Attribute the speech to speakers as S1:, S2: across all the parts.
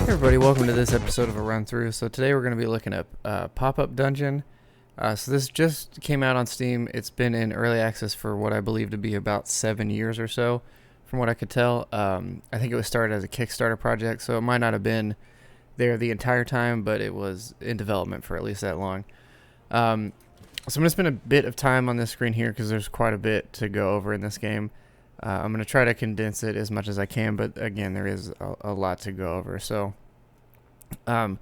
S1: Hey everybody, welcome to this episode of a run through. So today we're going to be looking at Pop-Up Dungeon. So this just came out on Steam. It's been in early access for what I believe to be about 7 years or so, from what I could tell. I think it was started as a Kickstarter project, so it might not have been there the entire time, but it was in development for at least that long. So I'm going to spend a bit of time on this screen here because there's quite a bit to go over in this game. I'm going to try to condense it as much as I can, but again, there is a lot to go over. So to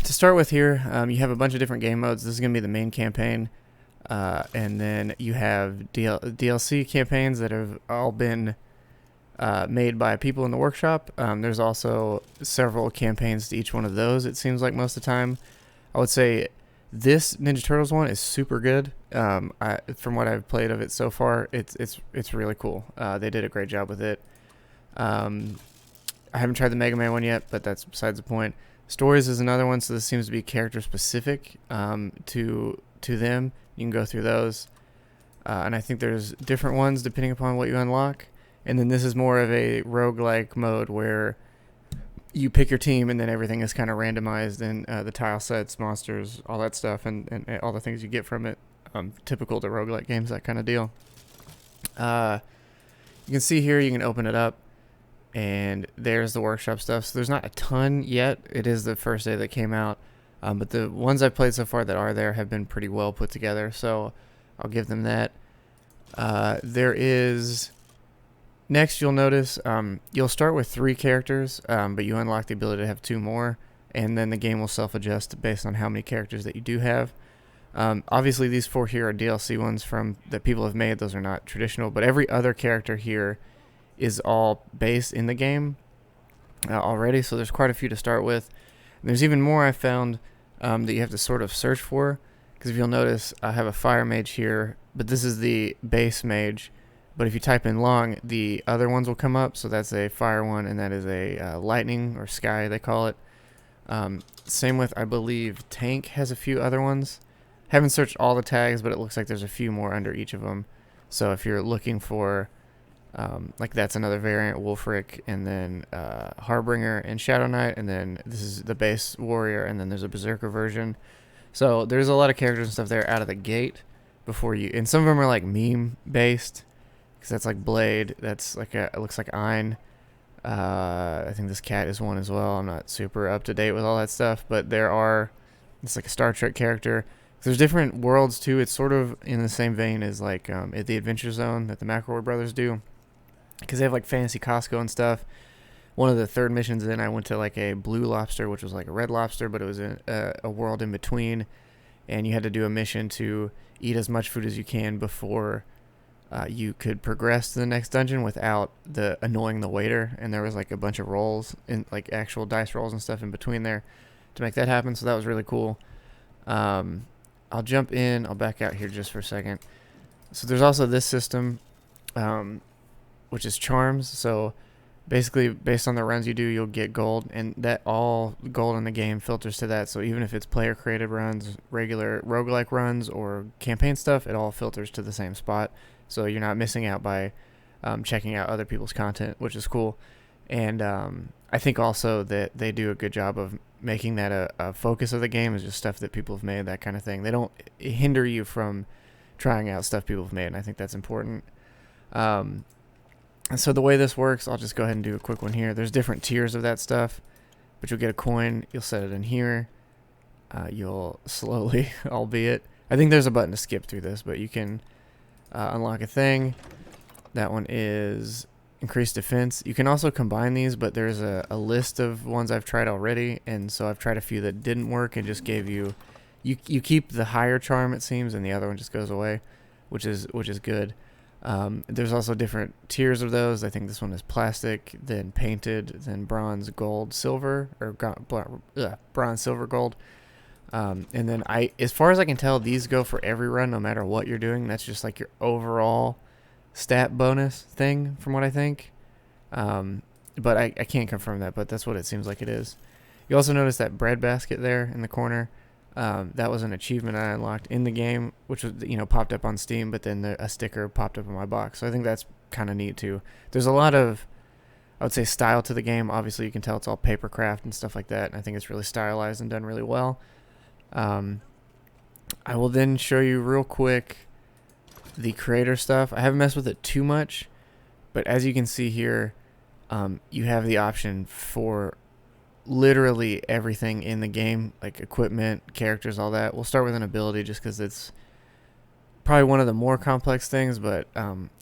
S1: start with here, you have a bunch of different game modes. This is going to be the main campaign, and then you have DLC campaigns that have all been made by people in the workshop. There's also several campaigns to each one of those, it seems like most of the time. I would say this Ninja Turtles one is super good. From what I've played of it so far, it's really cool. They did a great job with it. I haven't tried the Mega Man one yet, but that's besides the point. Stories is another one, so this seems to be character specific to them. You can go through those, and I think there's different ones depending upon what you unlock. And then this is more of a roguelike mode where you pick your team and then everything is kind of randomized in the tile sets, monsters, all that stuff, and all the things you get from it. Typical to roguelike games, that kind of deal. You can see here, you can open it up, and there's the workshop stuff. So there's not a ton yet. It is the first day that came out, but the ones I've played so far that are there have been pretty well put together, so I'll give them that. There is... Next, you'll notice you'll start with 3 characters, but you unlock the ability to have 2 more, and then the game will self-adjust based on how many characters that you do have. Obviously, these 4 here are DLC ones that people have made. Those are not traditional, but every other character here is all based in the game already, so there's quite a few to start with. And there's even more I found that you have to sort of search for, because if you'll notice, I have a fire mage here, but this is the base mage. But if you type in long, the other ones will come up. So that's a fire one, and that is a lightning or sky, they call it. Same with, I believe, tank has a few other ones. Haven't searched all the tags, but it looks like there's a few more under each of them. So if you're looking for, like that's another variant, Wolfric, and then Harbinger and Shadow Knight, and then this is the base warrior, and then there's a berserker version. So there's a lot of characters and stuff there out of the gate before you, and some of them are like meme based. Because that's like Blade, that's like it looks like Ein. I think this cat is one as well. I'm not super up to date with all that stuff, but it's like a Star Trek character. There's different worlds too. It's sort of in the same vein as like at the Adventure Zone that the McElroy brothers do, because they have like Fantasy Costco and stuff. One of the third missions in, I went to like a blue lobster, which was like a red lobster, but it was a world in between, and you had to do a mission to eat as much food as you can before you could progress to the next dungeon without annoying the waiter, and there was like a bunch of rolls and like actual dice rolls and stuff in between there to make that happen. So that was really cool. I'll jump in. I'll back out here just for a second. So there's also this system, which is charms. So basically, based on the runs you do, you'll get gold, and that all gold in the game filters to that. So even if it's player created runs, regular roguelike runs, or campaign stuff, it all filters to the same spot. So you're not missing out by checking out other people's content, which is cool. And I think also that they do a good job of making that a focus of the game, is just stuff that people have made, that kind of thing. They don't hinder you from trying out stuff people have made, and I think that's important. And so the way this works, I'll just go ahead and do a quick one here. There's different tiers of that stuff, but you'll get a coin. You'll set it in here. You'll slowly, albeit, I think there's a button to skip through this, but you can... unlock a thing. That one is increased defense. You can also combine these, but there's a list of ones I've tried already, and so I've tried a few that didn't work and just gave you keep the higher charm, it seems, and the other one just goes away, which is good. There's also different tiers of those. I think this one is plastic, then painted, then bronze, gold, silver, or bronze, silver, gold. And then as far as I can tell, these go for every run, no matter what you're doing. That's just like your overall stat bonus thing, from what I think. But I can't confirm that, but that's what it seems like it is. You also notice that bread basket there in the corner. That was an achievement I unlocked in the game, which was, popped up on Steam, but then a sticker popped up in my box. So I think that's kind of neat too. There's a lot of I would say, style to the game. Obviously, you can tell it's all papercraft and stuff like that. And I think it's really stylized and done really well. I will then show you real quick the creator stuff. I haven't messed with it too much, but as you can see here, you have the option for literally everything in the game, like equipment, characters, all that. We'll start with an ability just because it's probably one of the more complex things, but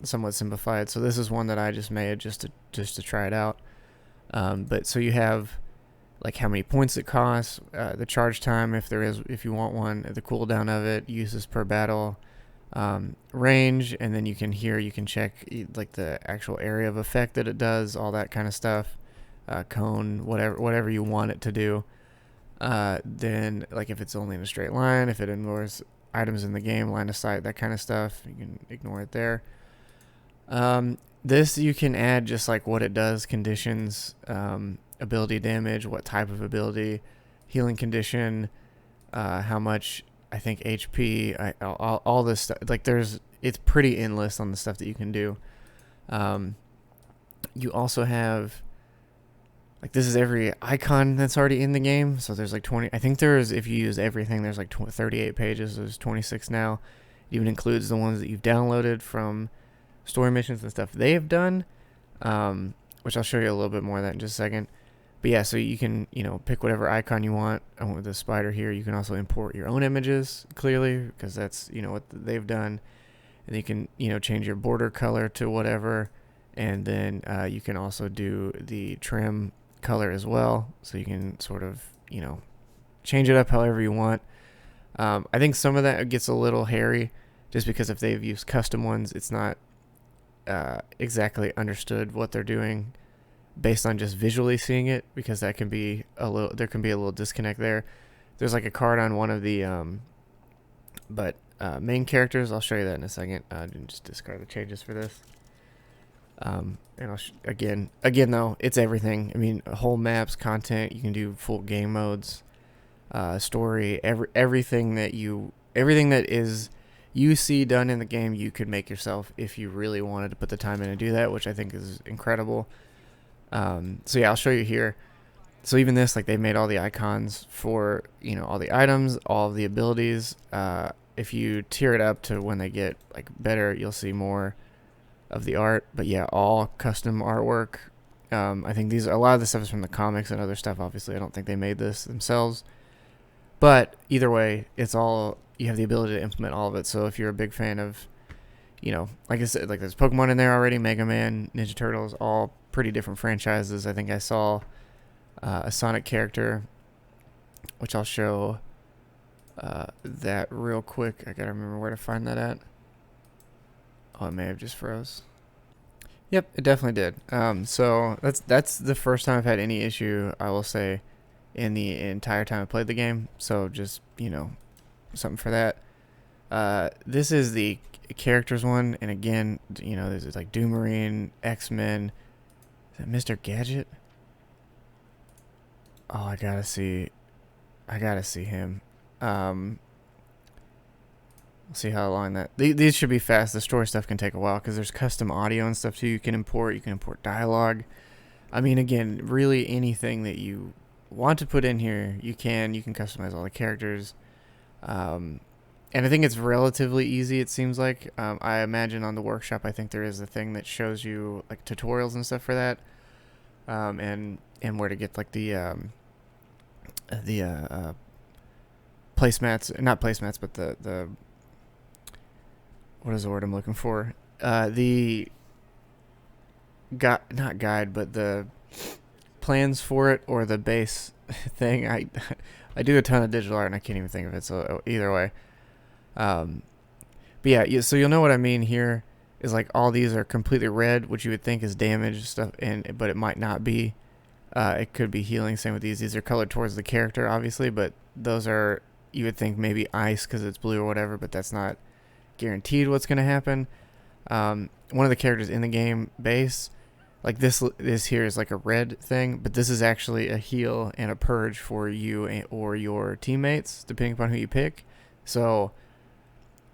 S1: somewhat simplified. So this is one that I just made just to try it out. But so you have like how many points it costs, the charge time if you want one, the cooldown of it, uses per battle, range, and then you can check like the actual area of effect that it does, all that kind of stuff, cone, whatever you want it to do. Then like if it's only in a straight line, if it ignores items in the game, line of sight, that kind of stuff, you can ignore it there. This you can add just like what it does, conditions, ability damage, what type of ability, healing condition, how much I think HP, all this stuff. Like it's pretty endless on the stuff that you can do. You also have like this is every icon that's already in the game. So there's like 20. I think if you use everything, there's like 38 pages. There's 26 now. It even includes the ones that you've downloaded from story missions and stuff they have done, which I'll show you a little bit more of that in just a second. But yeah, so you can, pick whatever icon you want. I went with the spider here. You can also import your own images, clearly, because that's, what they've done. And you can, change your border color to whatever. And then you can also do the trim color as well. So you can sort of, change it up however you want. I think some of that gets a little hairy just because if they've used custom ones, it's not exactly understood what they're doing based on just visually seeing it, because there can be a little disconnect there. There's like a card on one of the main characters. I'll show you that in a second. Just discard the changes for this. And I'll again though, it's everything. I mean, whole maps, content. You can do full game modes, story, everything that is you see done in the game, you could make yourself if you really wanted to put the time in and do that, which I think is incredible. So yeah, I'll show you here. So even this, like, they made all the icons for, all the items, all of the abilities. If you tier it up to when they get like better, you'll see more of the art. But yeah, all custom artwork. I think a lot of the stuff is from the comics and other stuff. Obviously, I don't think they made this themselves. But either way, you have the ability to implement all of it. So if you're a big fan of, like I said, like there's Pokemon in there already, Mega Man, Ninja Turtles, all pretty different franchises. I think I saw a Sonic character, which I'll show that real quick. I gotta remember where to find that at. Oh, it may have just froze. Yep, it definitely did. So that's the first time I've had any issue, I will say, in the entire time I played the game. So just, something for that. This is the characters one, and again, this is like Doomarine, X-Men. Is that Mr. Gadget? Oh, I gotta see him. We'll see how long these should be fast. The story stuff can take a while because there's custom audio and stuff too you can import. You can import dialogue. I mean, again, really anything that you want to put in here, you can customize all the characters. And I think it's relatively easy, it seems like. I imagine on the workshop, I think there is a thing that shows you like tutorials and stuff for that. And where to get like the placemats, not placemats, but the what is the word I'm looking for? The not guide, but the plans for it, or the base thing. I do a ton of digital art and I can't even think of it. So either way, but yeah, so you'll know what I mean here. Is like all these are completely red, which you would think is damage stuff, but it might not be. It could be healing. Same with these. These are colored towards the character, obviously, but those are, you would think maybe ice because it's blue or whatever, but that's not guaranteed what's going to happen. One of the characters in the game base, like this here is like a red thing, but this is actually a heal and a purge for you or your teammates, depending upon who you pick. So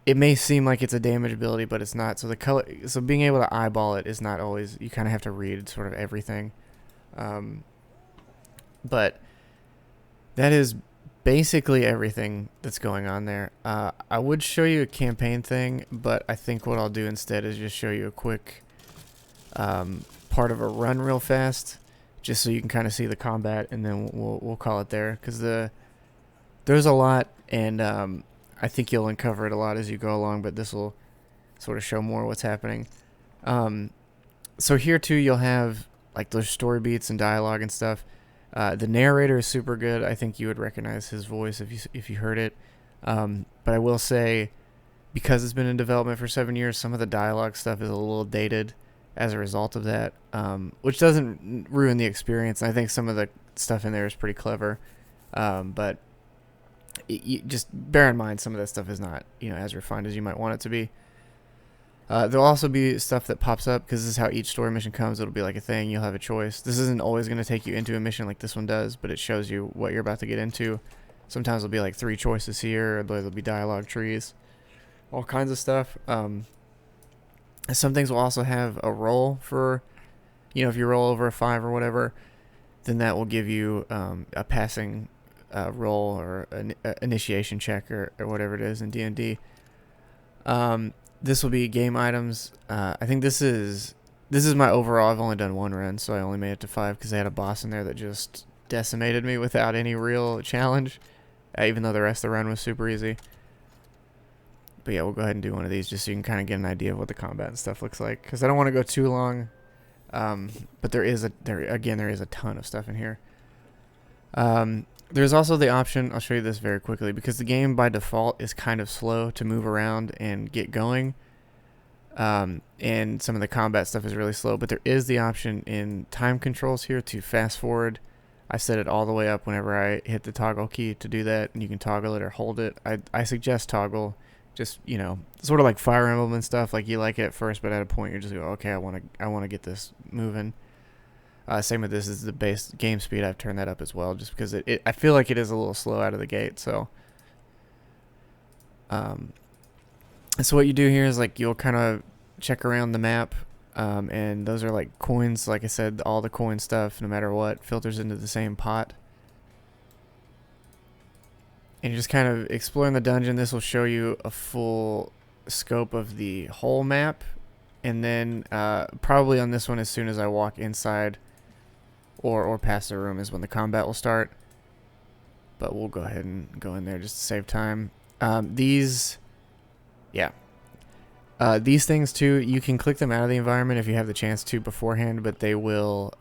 S1: it may seem like it's a damage ability, but it's not. So the color, so being able to eyeball it is not always. You kind of have to read sort of everything. Um, but that is basically everything that's going on there. I would show you a campaign thing, but I think what I'll do instead is just show you a quick part of a run real fast, just so you can kind of see the combat, and then we'll call it there, because there's a lot, and I think you'll uncover it a lot as you go along, but this will sort of show more what's happening. So here too, you'll have like those story beats and dialogue and stuff. The narrator is super good. I think you would recognize his voice if you heard it. But I will say, because it's been in development for 7 years, some of the dialogue stuff is a little dated as a result of that, which doesn't ruin the experience. I think some of the stuff in there is pretty clever, but you just bear in mind some of that stuff is not as refined as you might want it to be. There'll also be stuff that pops up, because this is how each story mission comes. It'll be like a thing. You'll have a choice. This isn't always going to take you into a mission like this one does, but it shows you what you're about to get into. Sometimes there'll be like 3 choices here, or there'll be dialogue trees, all kinds of stuff. Some things will also have a roll for, if you roll over a 5 or whatever, then that will give you a passing roll, or an initiation check, or whatever it is in D&D. This will be game items. I think this is my overall. I've only done 1 run, so I only made it to 5 because I had a boss in there that just decimated me without any real challenge, even though the rest of the run was super easy. But yeah, we'll go ahead and do one of these just so you can kind of get an idea of what the combat and stuff looks like, because I don't want to go too long. But there is a ton of stuff in here. There's also the option, I'll show you this very quickly, because the game by default is kind of slow to move around and get going. And some of the combat stuff is really slow, but there is the option in time controls here to fast forward. I set it all the way up whenever I hit the toggle key to do that, and you can toggle it or hold it. I suggest toggle, just, sort of like Fire Emblem and stuff. Like, you like it at first, but at a point you're just go, okay, I want to get this moving. Same with this, is the base game speed. I've turned that up as well, just because I feel like it is a little slow out of the gate. So what you do here is, like, you'll kind of check around the map, and those are like coins. Like I said, all the coin stuff, no matter what, filters into the same pot. And you're just kind of exploring the dungeon. This will show you a full scope of the whole map. And then probably on this one, as soon as I walk inside or past the room, is when the combat will start. But we'll go ahead and go in there just to save time. These things too, you can click them out of the environment if you have the chance to beforehand, but they will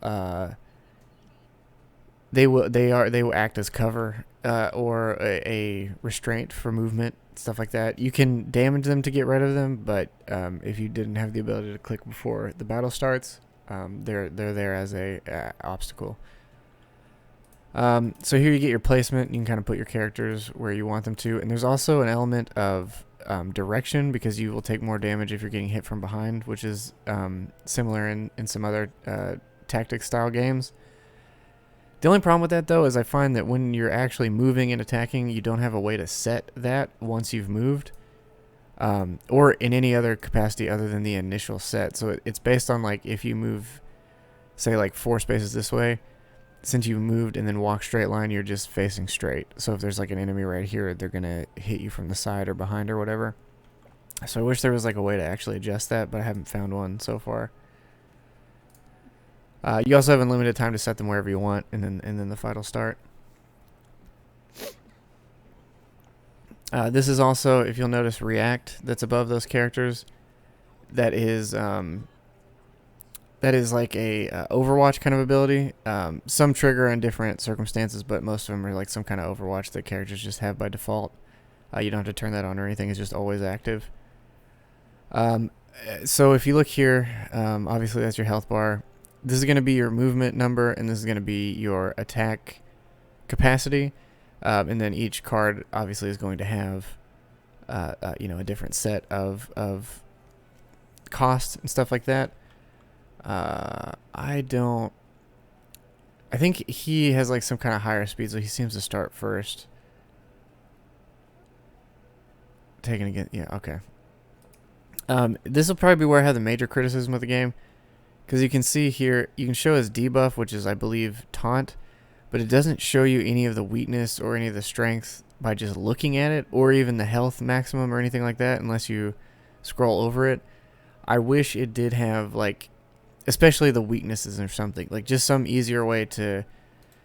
S1: act as cover, or a restraint for movement, stuff like that. You can damage them to get rid of them, but if you didn't have the ability to click before the battle starts, they're there as a obstacle. So here you get your placement. You can kind of put your characters where you want them to, and there's also an element of direction, because you will take more damage if you're getting hit from behind, which is similar in some other tactics style games. The only problem with that, though, is I find that when you're actually moving and attacking, you don't have a way to set that once you've moved, or in any other capacity other than the initial set. So it's based on, like, if you move, say, like 4 spaces this way, since you've moved and then walk straight line, you're just facing straight. So if there's like an enemy right here, they're going to hit you from the side or behind or whatever. So I wish there was like a way to actually adjust that, but I haven't found one so far. You also have unlimited time to set them wherever you want, and then the fight will start. This is also, if you'll notice, react that's above those characters. That is like a Overwatch kind of ability. Some trigger in different circumstances, but most of them are like some kind of Overwatch that characters just have by default. You don't have to turn that on or anything. It's just always active. So if you look here, obviously that's your health bar. This is going to be your movement number, and this is going to be your attack capacity. And then each card obviously is going to have, a different set of cost and stuff like that. I think he has like some kind of higher speed, so he seems to start first. taken again. Yeah, okay. This will probably be where I have the major criticism of the game. Because you can see here, you can show his debuff, which is, I believe, taunt. But it doesn't show you any of the weakness or any of the strength by just looking at it. Or even the health maximum or anything like that, unless you scroll over it. I wish it did have, like, especially the weaknesses or something. Like, just some easier way to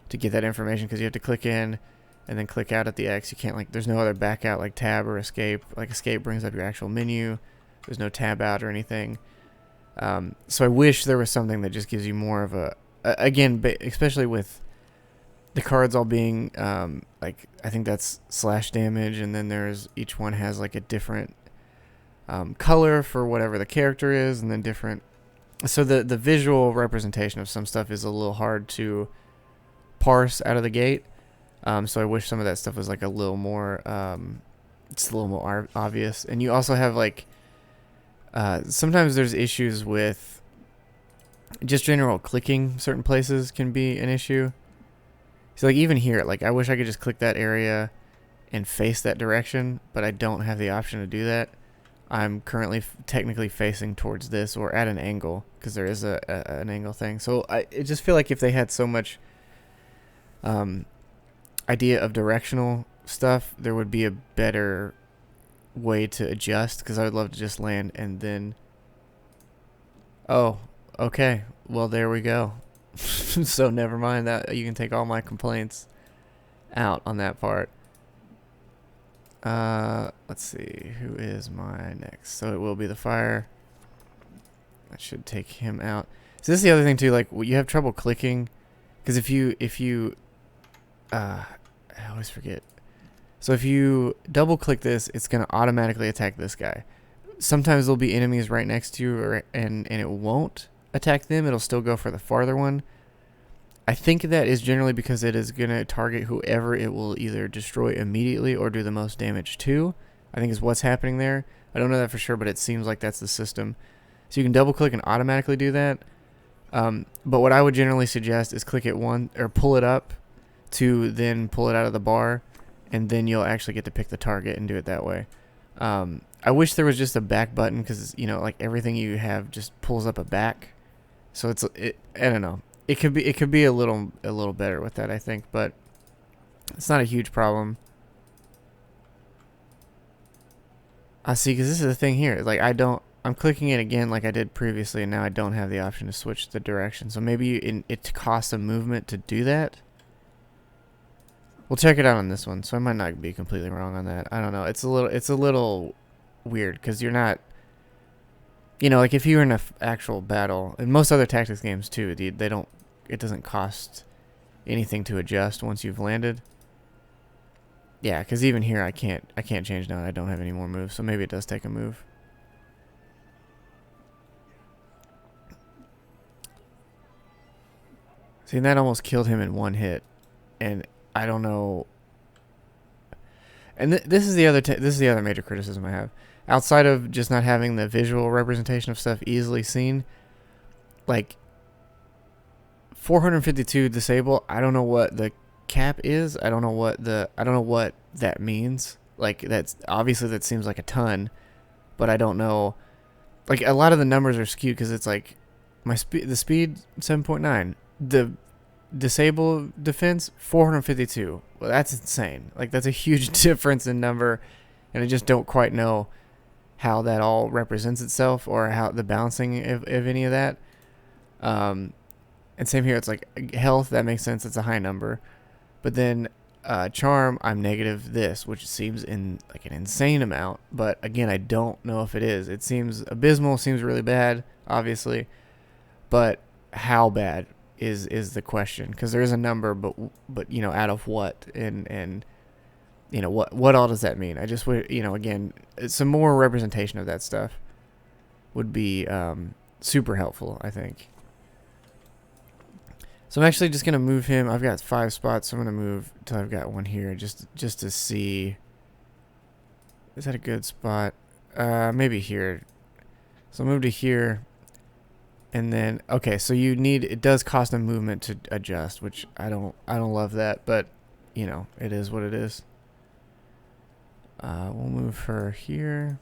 S1: get that information. Because you have to click in and then click out at the X. You can't, like, there's no other back out like tab or escape. Like, escape brings up your actual menu. There's no tab out or anything. So I wish there was something that just gives you more of again, especially with the cards all being, like, I think that's slash damage, and then each one has, like, a different color for whatever the character is, and then different. So the visual representation of some stuff is a little hard to parse out of the gate. So I wish some of that stuff was, like, a little more, just a little more obvious. And you also have, like, sometimes there's issues with just general clicking. Certain places can be an issue. So, like, even here, like, I wish I could just click that area and face that direction, but I don't have the option to do that. I'm currently technically facing towards this or at an angle, because there is an angle thing. So I just feel like if they had so much idea of directional stuff, there would be a better way to adjust, because I would love to just land and then, oh, okay, well, there we go. So never mind that. You can take all my complaints out on that part. Let's see, who is my next? So it will be the fire. That should take him out. So this is the other thing too, like, you have trouble clicking, because if you I always forget. So if you double click this, it's going to automatically attack this guy. Sometimes there'll be enemies right next to you, and it won't attack them. It'll still go for the farther one. I think that is generally because it is going to target whoever it will either destroy immediately or do the most damage to. I think is what's happening there. I don't know that for sure, but it seems like that's the system. So you can double click and automatically do that. But what I would generally suggest is click it one, or pull it up to then pull it out of the bar, and then you'll actually get to pick the target and do it that way. I wish there was just a back button, because, you know, like, everything you have just pulls up a back. So I don't know. It could be a little better with that, I think, but it's not a huge problem. I see, because this is the thing here. Like, I'm clicking it again like I did previously, and now I don't have the option to switch the direction. So maybe it costs a movement to do that. We'll check it out on this one. So I might not be completely wrong on that. I don't know. It's a little weird, because you're not, you know, like, if you're in an actual battle, and most other tactics games too, it doesn't cost anything to adjust once you've landed. Yeah, because even here I can't change now. I don't have any more moves, so maybe it does take a move. See, that almost killed him in one hit, and I don't know. And this is the other major criticism I have, outside of just not having the visual representation of stuff easily seen. Like, 452 disable. I don't know what the cap is. I don't know what that means. Like, that's obviously, that seems like a ton, but I don't know. Like, a lot of the numbers are skewed, because it's like the speed 7.9, the disable defense 452. Well, that's insane. Like, that's a huge difference in number, and I just don't quite know how that all represents itself, or how the balancing of any of that. And same here, it's like health, that makes sense, it's a high number. But then charm, I'm negative this, which seems like an insane amount. But again, I don't know if it is. It seems abysmal, seems really bad, obviously. But how bad is the question? Because there is a number, but you know, out of what? And you know, what all does that mean? I just would, you know, again, some more representation of that stuff would be super helpful, I think. So I'm actually just going to move him. I've got 5 spots, so I'm going to move until I've got one here, just to see. Is that a good spot? Maybe here. So I'll move to here. And then, okay, so it does cost a movement to adjust, which I don't love that, but, you know, it is what it is. We'll move her here.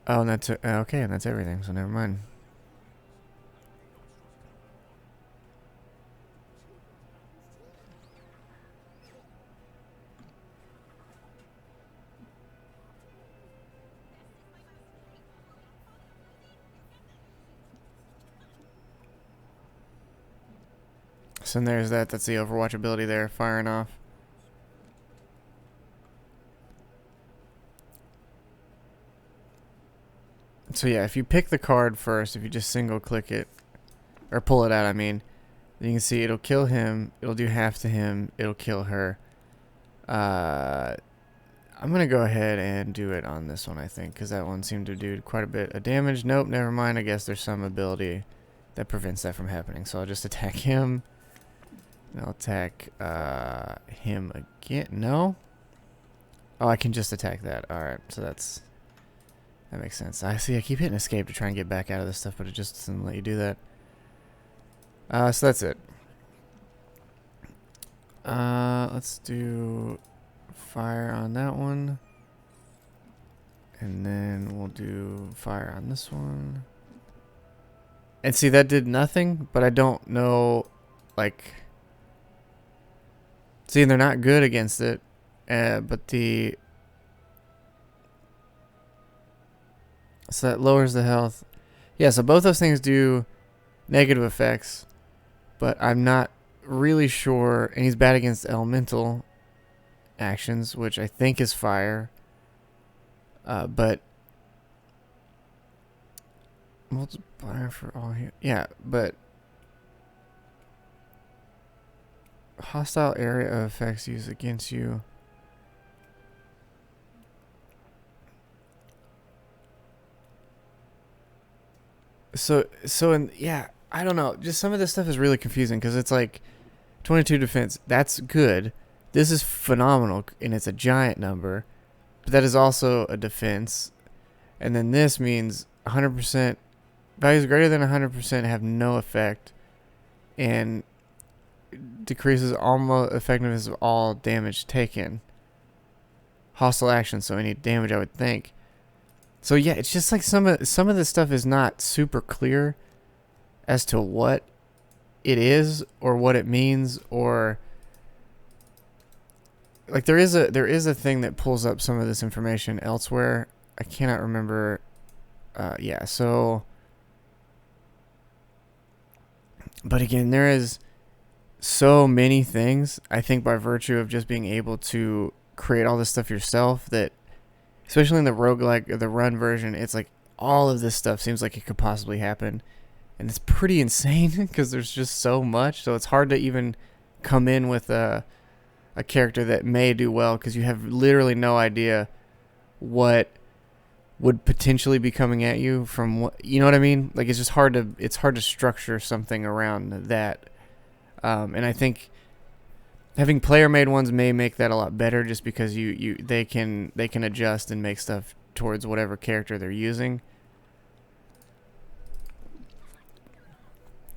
S1: Oh, and that's okay, and that's everything. So never mind. So there's that. That's the Overwatch ability there, firing off. So yeah, if you pick the card first, if you just single click it, or pull it out, I mean, you can see it'll kill him, it'll do half to him, it'll kill her. I'm going to go ahead and do it on this one, I think, because that one seemed to do quite a bit of damage. Nope, never mind. I guess there's some ability that prevents that from happening. So I'll just attack him. And I'll attack him again. No? Oh, I can just attack that. Alright, so that makes sense. I see, I keep hitting escape to try and get back out of this stuff, but it just doesn't let you do that. So that's it. Let's do fire on that one. And then we'll do fire on this one. And see, that did nothing, but I don't know, like... See, they're not good against it, but the... So that lowers the health. Yeah, so both those things do negative effects, but I'm not really sure. And he's bad against elemental actions, which I think is fire. But multiplier for all here. Yeah, but hostile area of effects used against you. Yeah, I don't know. Just some of this stuff is really confusing because it's like 22 defense. That's good. This is phenomenal, and it's a giant number. But that is also a defense. And then this means 100%. Values greater than 100% have no effect. And decreases almost effectiveness of all damage taken. Hostile action, so any damage I would think. So yeah, it's just like some of this stuff is not super clear as to what it is or what it means, or like there is a thing that pulls up some of this information elsewhere. I cannot remember. Yeah, so but again, there is so many things, I think, by virtue of just being able to create all this stuff yourself, that especially in the roguelike, the run version, it's like all of this stuff seems like it could possibly happen. And it's pretty insane because there's just so much. So it's hard to even come in with a character that may do well because you have literally no idea what would potentially be coming at you from what, you know what I mean? Like it's just hard to structure something around that. And I think having player-made ones may make that a lot better, just because they can adjust and make stuff towards whatever character they're using,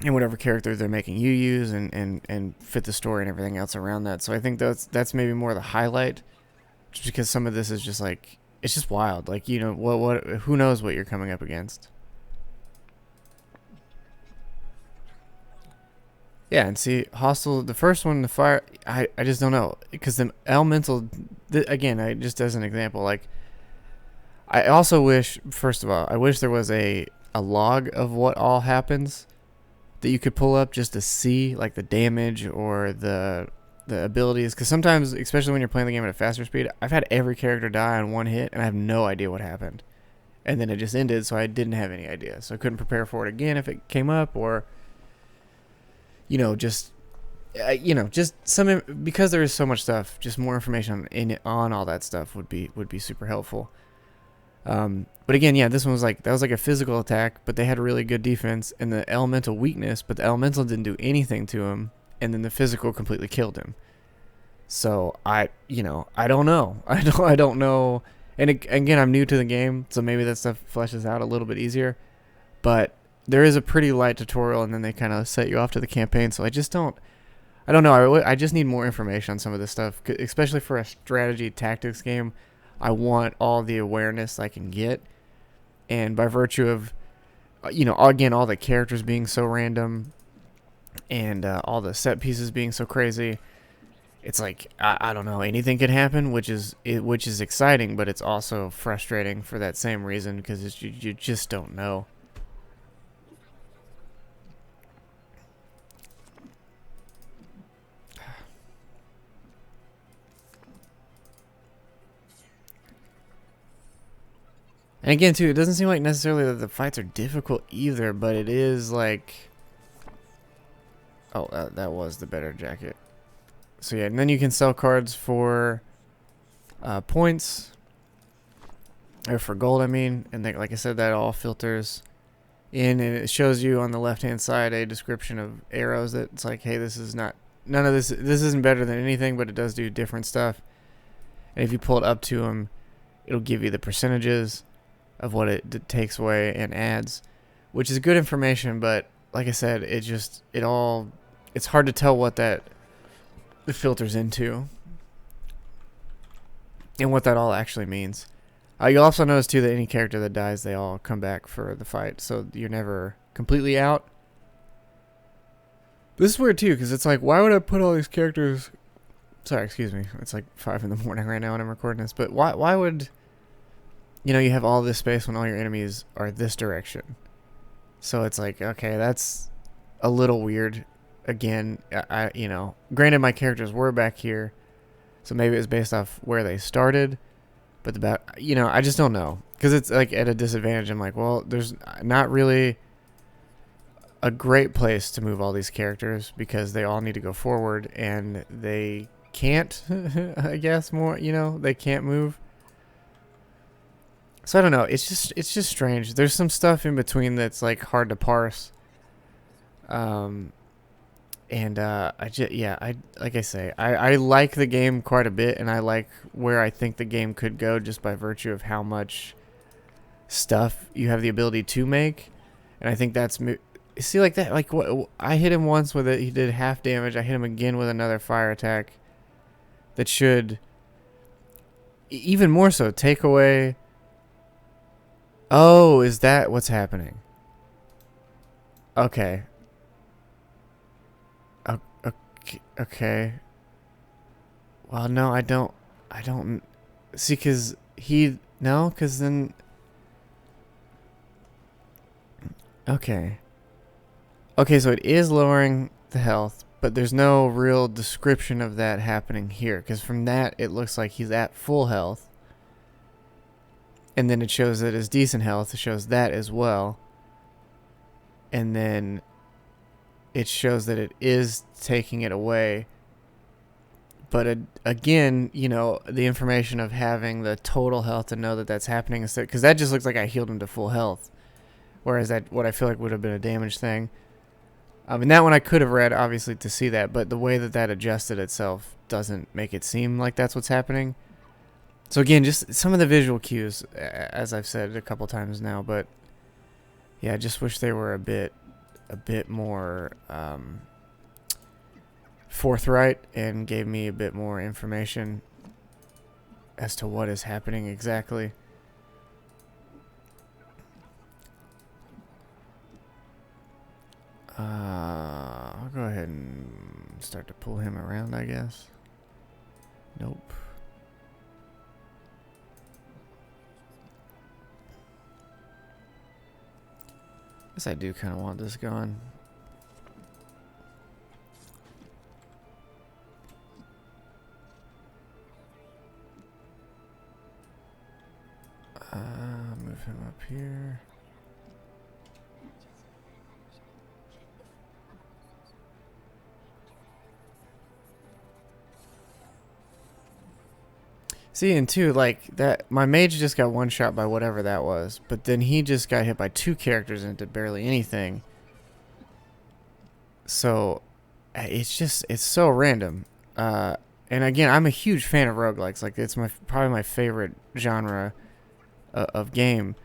S1: and whatever character they're making you use, and fit the story and everything else around that. So I think that's maybe more the highlight, just because some of this is just like, it's just wild. Like, you know, what who knows what you're coming up against. Yeah, and see, hostile, the first one, the fire, I just don't know. Because the elemental, again, just as an example, like, I also wish, first of all, I wish there was a log of what all happens that you could pull up just to see, like, the damage or the abilities. Because sometimes, especially when you're playing the game at a faster speed, I've had every character die on one hit, and I have no idea what happened. And then it just ended, so I didn't have any idea. So I couldn't prepare for it again if it came up, or... just some, because there is so much stuff, just more information on all that stuff would be super helpful. But again, yeah, this one was like, that was like a physical attack, but they had a really good defense, and the elemental weakness, but the elemental didn't do anything to him, and then the physical completely killed him. So I don't know. I don't know. And again, I'm new to the game, so maybe that stuff fleshes out a little bit easier, but there is a pretty light tutorial, and then they kind of set you off to the campaign. So I I don't know. I just need more information on some of this stuff, especially for a strategy tactics game. I want all the awareness I can get, and by virtue of, again, all the characters being so random, and all the set pieces being so crazy, it's like I don't know, anything could happen, which is exciting, but it's also frustrating for that same reason because you just don't know. And again, too, it doesn't seem like necessarily that the fights are difficult either, but it is like, oh, that was the better jacket. So yeah, and then you can sell cards for points, or for gold, I mean, and then, like I said, that all filters in, and it shows you on the left-hand side a description of arrows that it's like, hey, this is not, none of this isn't better than anything, but it does do different stuff. And if you pull it up to them, it'll give you the percentages of what it takes away and adds, which is good information, but like I said, it's hard to tell what that filters into and what that all actually means. You'll also notice too that any character that dies, they all come back for the fight, so you're never completely out. This is weird too, because it's like, why would I put all these characters? Sorry, excuse me. It's like 5 in the morning right now when I'm recording this, but why would you have all this space when all your enemies are this direction? So it's like, okay, that's a little weird. Again, granted my characters were back here, so maybe it was based off where they started, but I just don't know, because it's like at a disadvantage. I'm like, well, there's not really a great place to move all these characters because they all need to go forward and they can't, I guess, they can't move. So I don't know. It's just strange. There's some stuff in between that's like hard to parse. I like I say, I like the game quite a bit, and I like where I think the game could go just by virtue of how much stuff you have the ability to make. And I think that's see, like that, like what I hit him once with it, he did half damage. I hit him again with another fire attack that should even more so take away. Oh, is that what's happening? Okay. Okay. Well, no, I don't see, because because then, okay, so it is lowering the health, but there's no real description of that happening here, because from that it looks like he's at full health, and then it shows that his decent health, it shows that as well, and then it shows that it is taking it away. But again, the information of having the total health to know that that's happening instead, because that just looks like I healed him to full health, whereas that what I feel like would have been a damage thing. And that one I could have read, obviously, to see that, but the way that adjusted itself doesn't make it seem like that's what's happening. So again, just some of the visual cues, as I've said a couple times now, but yeah, I just wish they were a bit more forthright and gave me a bit more information as to what is happening exactly. I'll go ahead and start to pull him around, I guess. Nope. Guess I do kind of want this going. Move him up here. See, and two, like that, my mage just got one shot by whatever that was, but then he just got hit by 2 characters and did barely anything. So it's so random. And again, I'm a huge fan of roguelikes. Like, it's probably my favorite genre of game.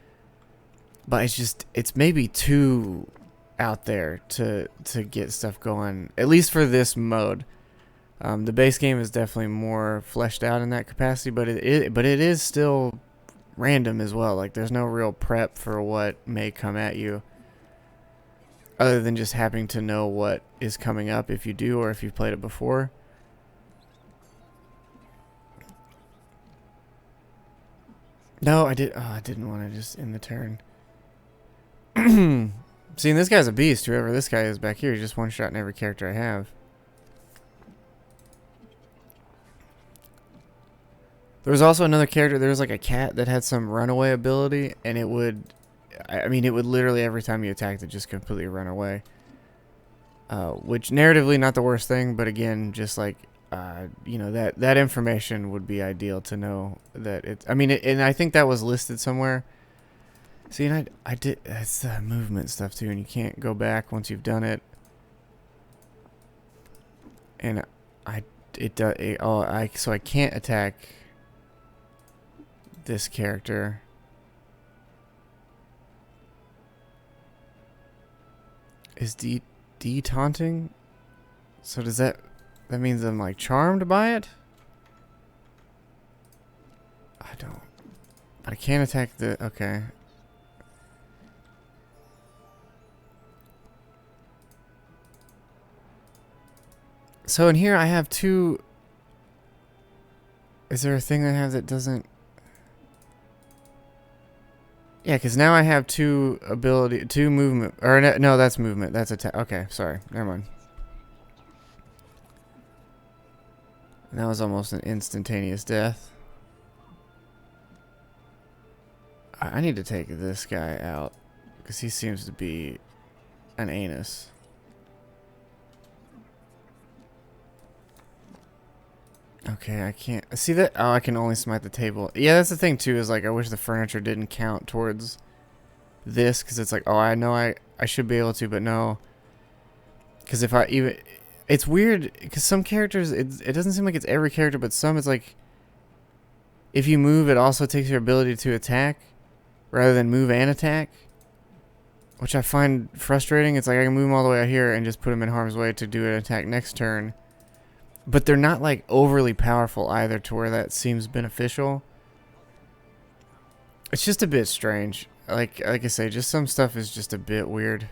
S1: But it's maybe too out there to get stuff going, at least for this mode. The base game is definitely more fleshed out in that capacity, but it is still random as well. Like, there's no real prep for what may come at you, other than just having to know what is coming up if you do, or if you've played it before. No, I didn't want to just end the turn. Seeing this guy's a beast. Whoever this guy is back here, he's just one shot in every character I have. There was also another character. There was like a cat that had some runaway ability, and it would, I mean, it would literally every time you attacked it just completely run away. Which narratively not the worst thing, but again, just like, you know, that information would be ideal to know that it's. I mean, and I think that was listed somewhere. See, and I did. That's movement stuff too, and you can't go back once you've done it. And so I can't attack this character. Is D taunting? So does that means I'm like charmed by it? I don't. I can't attack the. Okay. So in here I have two. Is there a thing I have that doesn't? Yeah, because now I have two movement. Or no, that's movement. That's attack. Okay, sorry. Never mind. And that was almost an instantaneous death. I need to take this guy out, because he seems to be an anus. Okay, I can't see that. Oh, I can only smite the table. Yeah, that's the thing too, is like I wish the furniture didn't count towards this, because it's like, oh, I know I should be able to, but no. Because if I even, it's weird, because some characters, it doesn't seem like it's every character, but some it's like, if you move, it also takes your ability to attack, rather than move and attack, which I find frustrating. It's like I can move them all the way out here and just put them in harm's way to do an attack next turn. But they're not like overly powerful either to where that seems beneficial. It's just a bit strange. Like I say, just some stuff is just a bit weird.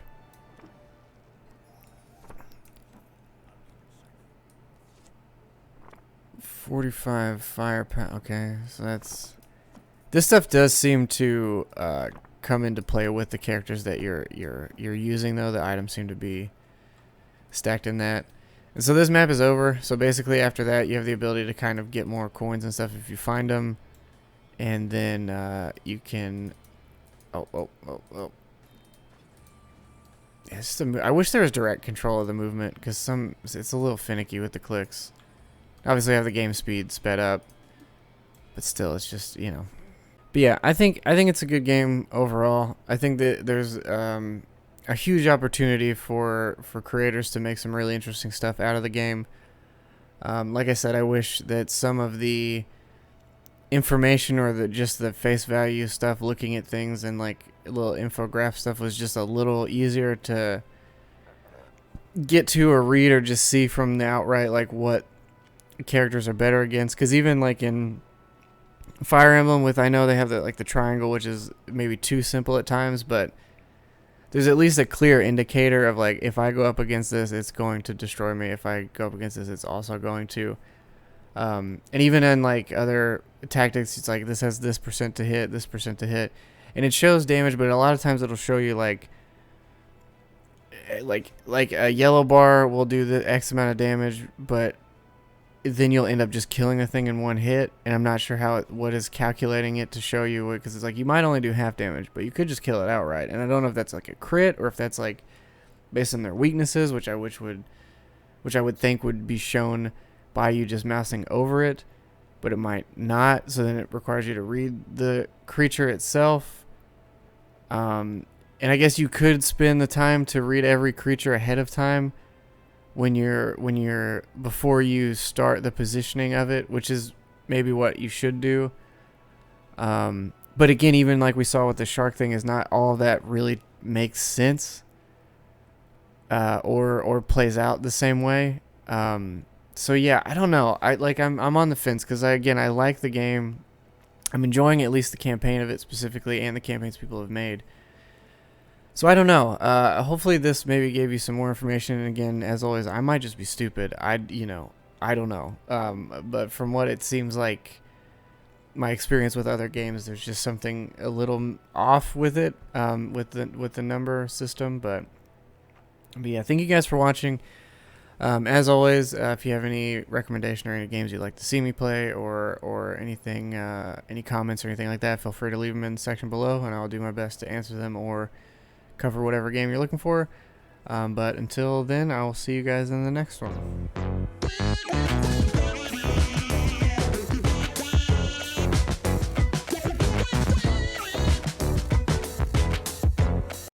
S1: $45 firepower. Okay, so that's. This stuff does seem to come into play with the characters that you're using, though. The items seem to be stacked in that. And so this map is over. So basically after that, you have the ability to kind of get more coins and stuff if you find them. And then you can... Oh. Yeah, it's just I wish there was direct control of the movement, because it's a little finicky with the clicks. Obviously I have the game speed sped up. But still, it's just, you know. But yeah, I think it's a good game overall. I think that there's... a huge opportunity for creators to make some really interesting stuff out of the game. Like I said, I wish that some of the information or just the face value stuff, looking at things and like little infograph stuff, was just a little easier to get to or read, or just see from the outright like what characters are better against. Because even like in Fire Emblem, I know they have the triangle, which is maybe too simple at times, but there's at least a clear indicator of like, if I go up against this, it's going to destroy me. If I go up against this, it's also going to. And even in like other tactics, it's like this has this % to hit, this % to hit, and it shows damage. But a lot of times it'll show you like a yellow bar will do the X amount of damage, but then you'll end up just killing the thing in one hit. And I'm not sure what is calculating it to show you, because it's like you might only do half damage, but you could just kill it outright. And I don't know if that's like a crit, or if that's like based on their weaknesses, which I would think would be shown by you just mousing over it, but it might not. So then it requires you to read the creature itself. And I guess you could spend the time to read every creature ahead of time before you start the positioning of it, which is maybe what you should do. But again, even like we saw with the shark thing, is not all that really makes sense. or plays out the same way. So yeah, I don't know. I'm on the fence because I like the game. I'm enjoying at least the campaign of it specifically and the campaigns people have made. So I don't know. Hopefully this maybe gave you some more information. And again, as always, I might just be stupid. I don't know. But from what it seems like, my experience with other games, there's just something a little off with it, with the number system. But yeah, thank you guys for watching. As always, if you have any recommendation or any games you'd like to see me play or anything, any comments or anything like that, feel free to leave them in the section below, and I'll do my best to answer them or cover whatever game you're looking for. But until then, I will see you guys in the next one.